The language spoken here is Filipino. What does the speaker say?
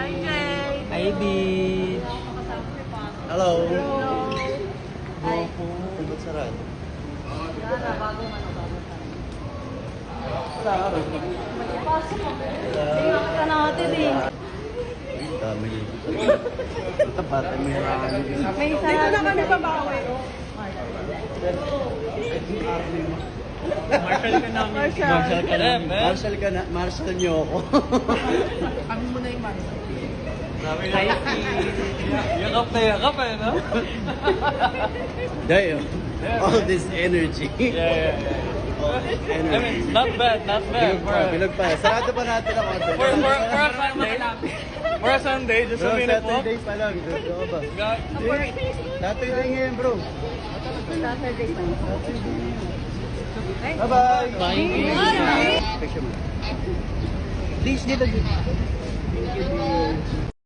Hi, Jay. Hi, Beach. Hello. Hi. Ba't sarado? Yan na, bagong ano, bagong Sarado. Pasok ko. Tingnan ka natin eh. Dami. Ito bata may harangan. May isa. Dito na kami babawi. Marshall ka namin. Marshall ka na. man. Marshall ka na. Marshall niyo ako. Kami muna yung Marshall. Hi, yakap na yakap eh, no? Damn. All this energy. Yeah. All this I energy. mean, not bad. Bilog pa. Sarado pa natin ang konti. For a Sunday. For a Sunday, just Bro, a minute po. Saturday pa lang. Gusto ko ba? God. Saturday ngayon, bro. Saturday pa. Bye-bye. Bye. Picture mo. Please, dito.